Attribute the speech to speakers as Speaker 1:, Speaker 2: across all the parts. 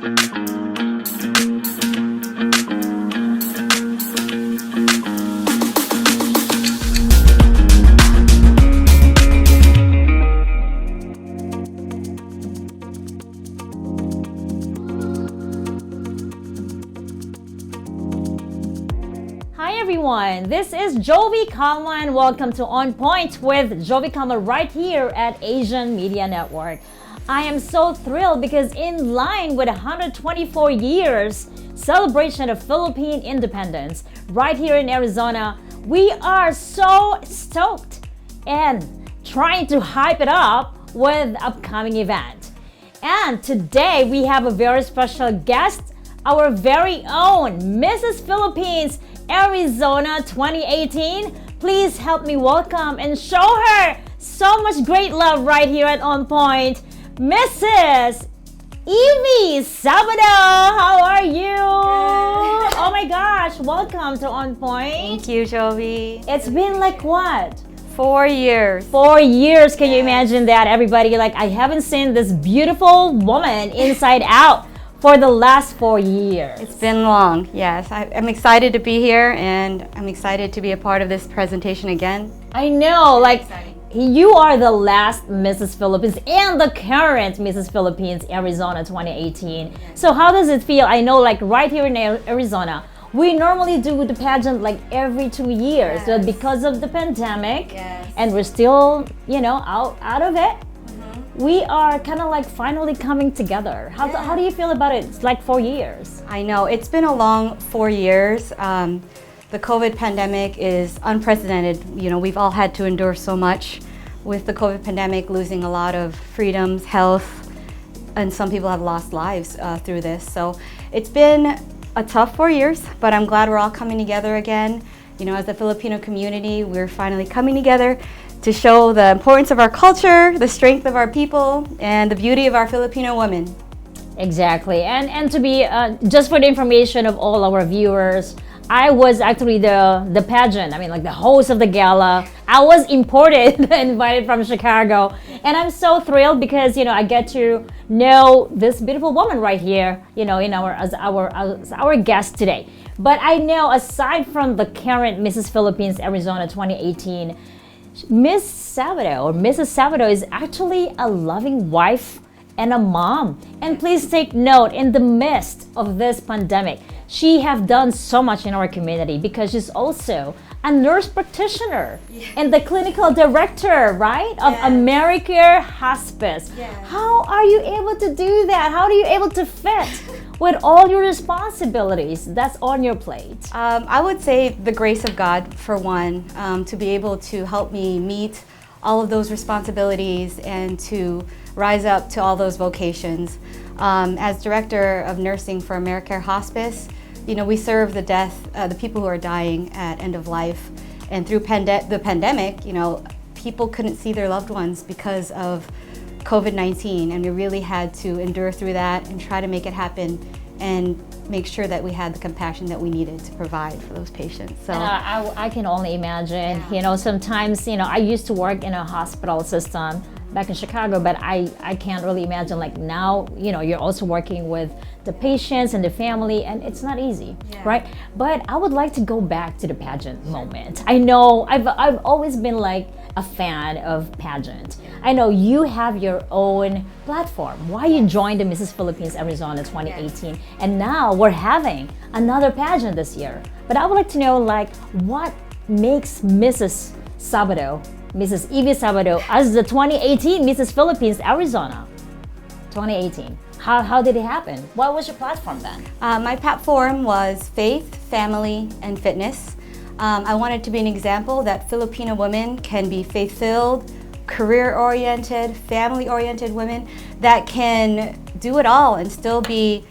Speaker 1: Hi everyone, this is Jovie Calma and welcome to On Point with Jovie Calma right here at Asian Media Network. I am so thrilled because in line with 124 years celebration of Philippine independence right here in Arizona, we are so stoked and trying to hype it up with the upcoming event. And today we have a very special guest, our very own Mrs. Philippines Arizona 2018. Please help me welcome and show her so much great love right here at On Point, Mrs. Evee Sabado. How are you?
Speaker 2: Good.
Speaker 1: Oh my gosh, welcome to On Point.
Speaker 2: Thank you, Jovie.
Speaker 1: It's been like what?
Speaker 2: 4 years.
Speaker 1: 4 years. Can you imagine that, everybody? Like, I haven't seen this beautiful woman inside out for the last 4 years.
Speaker 2: It's been long, yes. I'm excited to be here and I'm excited to be a part of this presentation again.
Speaker 1: I know, like,
Speaker 2: exciting.
Speaker 1: you are the last Mrs. Philippines and the current Mrs. Philippines Arizona 2018. So how does it feel? I know, like, right here in Arizona, we normally do the pageant like every 2 years.
Speaker 2: Yes.
Speaker 1: So because of the pandemic,
Speaker 2: Yes.
Speaker 1: and we're still, out of it, we are kind of like finally coming together. How do you feel about it? It's like 4 years.
Speaker 2: I know, it's been a long 4 years. The COVID pandemic is unprecedented. We've all had to endure so much with the COVID pandemic, losing a lot of freedoms, health, and some people have lost lives through this. So it's been a tough 4 years, but I'm glad we're all coming together again. As a Filipino community, we're finally coming together to show the importance of our culture, the strength of our people, and the beauty of our Filipino women.
Speaker 1: Exactly. And to be, just for the information of all our viewers, I was actually the pageant, like the host of the gala. I was imported, invited from Chicago. And I'm so thrilled because, I get to know this beautiful woman right here, as our guest today. But I know, aside from the current Mrs. Philippines Arizona 2018, Miss Sabado or Mrs. Sabado is actually a loving wife and a mom. And please take note, in the midst of this pandemic, she have done so much in our community because she's also a nurse practitioner and the clinical director, right, of
Speaker 2: Yes.
Speaker 1: AmeriCare Hospice.
Speaker 2: Yes.
Speaker 1: How are you able to do that? How are you able to fit with all your responsibilities that's on your plate?
Speaker 2: I would say the grace of God, for one, to be able to help me meet all of those responsibilities and to rise up to all those vocations. As director of nursing for AmeriCare Hospice, we serve the people who are dying at end of life. And through the pandemic, people couldn't see their loved ones because of COVID-19, and we really had to endure through that and try to make it happen and make sure that we had the compassion that we needed to provide for those patients. So
Speaker 1: I can only imagine, sometimes, I used to work in a hospital system back in Chicago, but I can't really imagine, like, now, you're also working with the patients and the family, and it's not easy, right? But I would like to go back to the pageant moment. I know I've always been like a fan of pageant. I know you have your own platform. Why you joined the Mrs. Philippines Arizona 2018, and now we're having another pageant this year. But I would like to know, like, what makes Mrs. Sabado, Mrs. Evee Sabado, as the 2018 Mrs. Philippines Arizona 2018. How did it happen? What was your platform then?
Speaker 2: my platform was faith, family, and fitness. I wanted to be an example that Filipino women can be faith-filled, career-oriented, family-oriented women that can do it all and still be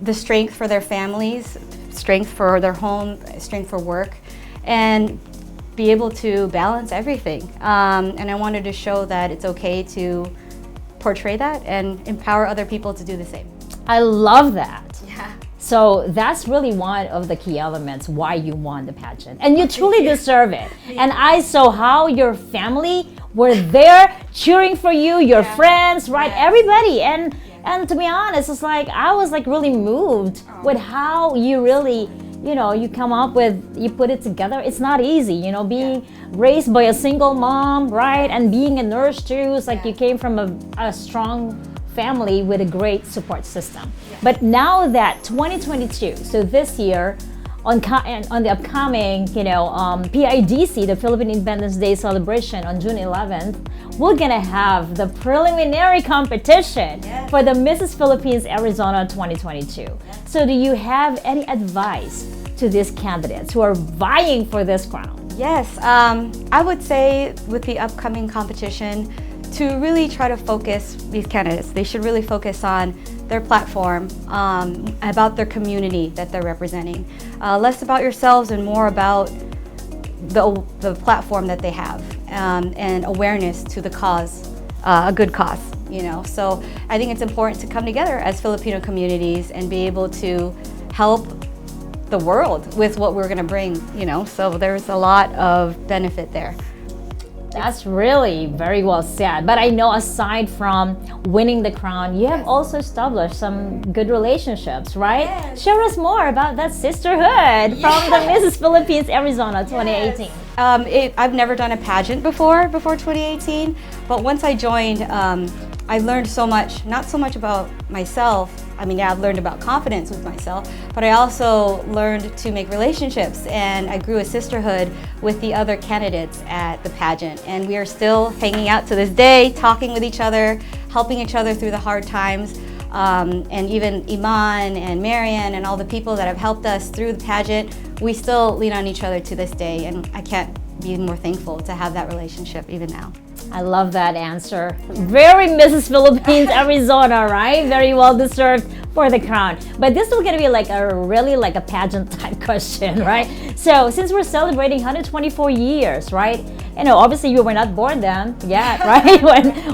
Speaker 2: the strength for their families, strength for their home, strength for work, and be able to balance everything. And I wanted to show that it's okay to portray that and empower other people to do the same.
Speaker 1: I love that.
Speaker 2: Yeah.
Speaker 1: So that's really one of the key elements why you won the pageant. And you truly deserve it. And I saw how your family were there cheering for you, your friends, right?
Speaker 2: Yes.
Speaker 1: Everybody. And And to be honest, it's like I was like really moved with how you really, you come up with, you put it together. It's not easy, being raised by a single mom, right? And being a nurse too. It's like you came from a strong family with a great support system. But now that 2022, so this year, on the upcoming, PIDC, the Philippine Independence Day celebration on June 11th, we're gonna have the preliminary competition for the Mrs. Philippines Arizona 2022. So do you have any advice to these candidates who are vying for this crown?
Speaker 2: Yes, I would say with the upcoming competition, to really try to focus these candidates. They should really focus on their platform, about their community that they're representing. Less about yourselves and more about the platform that they have, and awareness to the cause, a good cause, So I think it's important to come together as Filipino communities and be able to help the world with what we're gonna bring, So there's a lot of benefit there.
Speaker 1: That's really very well said. But I know aside from winning the crown, you have also established some good relationships, right?
Speaker 2: Yes.
Speaker 1: Share us more about that sisterhood from the Mrs. Philippines Arizona 2018.
Speaker 2: I've never done a pageant before 2018, but once I joined, I learned so much, not so much about myself. I've learned about confidence with myself, but I also learned to make relationships, and I grew a sisterhood with the other candidates at the pageant. And we are still hanging out to this day, talking with each other, helping each other through the hard times. And even Iman and Marian and all the people that have helped us through the pageant, we still lean on each other to this day, and I can't be more thankful to have that relationship even now.
Speaker 1: I love that answer. Very Mrs. Philippines Arizona, right? Very well deserved for the crown. But this is going to be like a pageant type question, right? So since we're celebrating 124 years, right? Obviously you were not born then yet, right?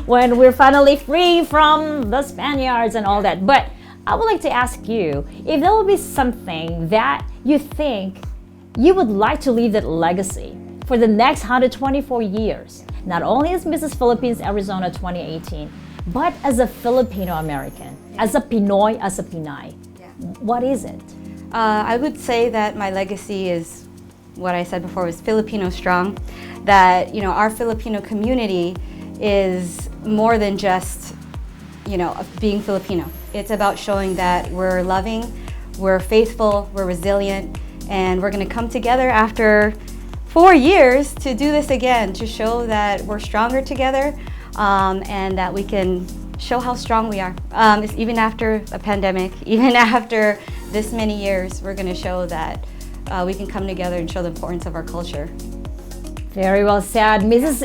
Speaker 1: when we're finally free from the Spaniards and all that. But I would like to ask you if there will be something that you think you would like to leave that legacy for the next 124 years, not only as Mrs. Philippines Arizona 2018, but as a Filipino American, as a Pinoy, as a Pinay. What is it?
Speaker 2: I would say that my legacy is what I said before, was Filipino strong. That our Filipino community is more than just being Filipino. It's about showing that we're loving, we're faithful, we're resilient, and we're going to come together after 4 years to do this again, to show that we're stronger together, and that we can show how strong we are. Even after a pandemic, even after this many years, we're going to show that we can come together and show the importance of our culture.
Speaker 1: Very well said, Mrs.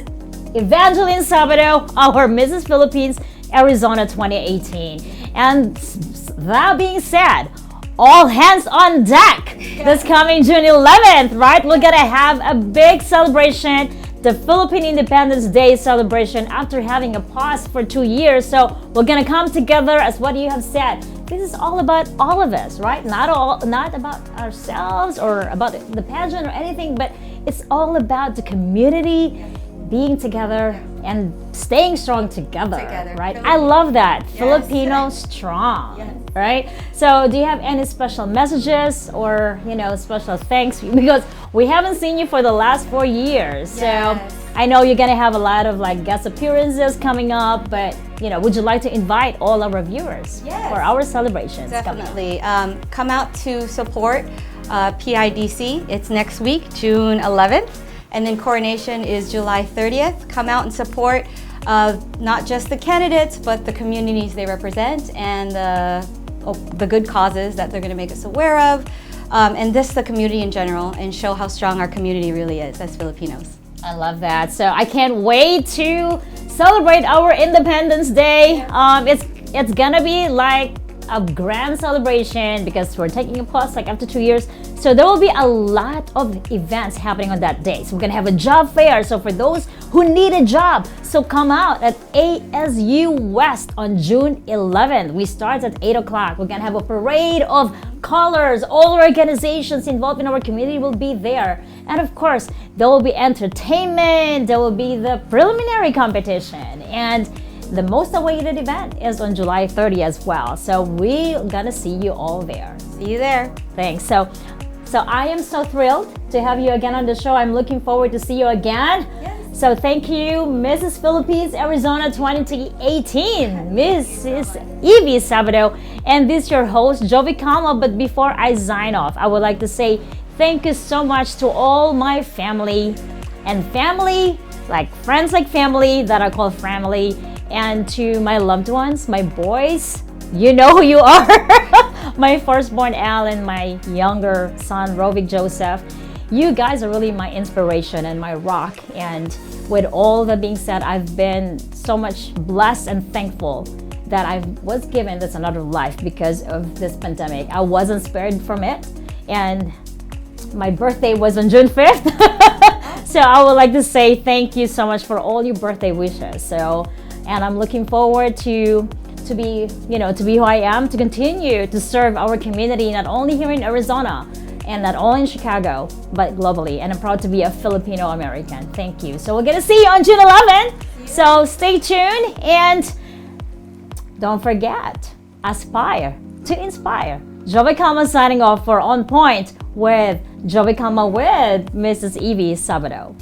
Speaker 1: Evangeline Sabado, our Mrs. Philippines Arizona 2018. And that being said, all hands on deck this coming June 11th, right? We're gonna have a big celebration, the Philippine Independence Day celebration, after having a pause for 2 years. So we're gonna come together, as what you have said. This is all about all of us, right? Not about ourselves or about the pageant or anything, but it's all about the community being together and staying strong together. Right? I love that. Yes. Filipino strong. Yes. Right? So do you have any special messages or special thanks, because we haven't seen you for the last 4 years. Yes. So I know you're gonna have a lot of guest appearances coming up, but would you like to invite all our viewers for our celebrations?
Speaker 2: Definitely. Come out to support PIDC. It's next week, June 11th. And then coronation is July 30th. Come out and support not just the candidates, but the communities they represent and the good causes that they're going to make us aware of, and the community in general, and show how strong our community really is as Filipinos.
Speaker 1: I love that. So I can't wait to celebrate our Independence Day. It's gonna be like a grand celebration because we're taking a pause after 2 years. So there will be a lot of events happening on that day. So we're gonna have a job fair. So for those who need a job, so come out at ASU West on June 11th. We start at 8 o'clock. We're gonna have a parade of colors. All organizations involved in our community will be there. And of course, there will be entertainment. There will be the preliminary competition. And the most awaited event is on July 30 as well. So we're gonna see you all there.
Speaker 2: See you there.
Speaker 1: Thanks. So I am so thrilled to have you again on the show. I'm looking forward to see you again.
Speaker 2: Yes.
Speaker 1: So thank you, Mrs. Philippines, Arizona 2018, Mrs. Evee Sabado, and this is your host, Jovie Calma. But before I sign off, I would like to say thank you so much to all my family, and family, like friends like family that I call family, and to my loved ones, my boys, you know who you are. My firstborn Al and my younger son Rovic Joseph. You guys are really my inspiration and my rock. And with all that being said, I've been so much blessed and thankful that I was given this another life because of this pandemic. I wasn't spared from it. And my birthday was on June 5th. So I would like to say thank you so much for all your birthday wishes. And I'm looking forward to be who I am, to continue to serve our community, not only here in Arizona and not only in Chicago, but globally. And I'm proud to be a Filipino American. Thank you. So we're gonna see you on June 11th. So stay tuned and don't forget, aspire to inspire. Jovie Calma signing off for On Point with Jovie Calma with Mrs. Evee Sabado.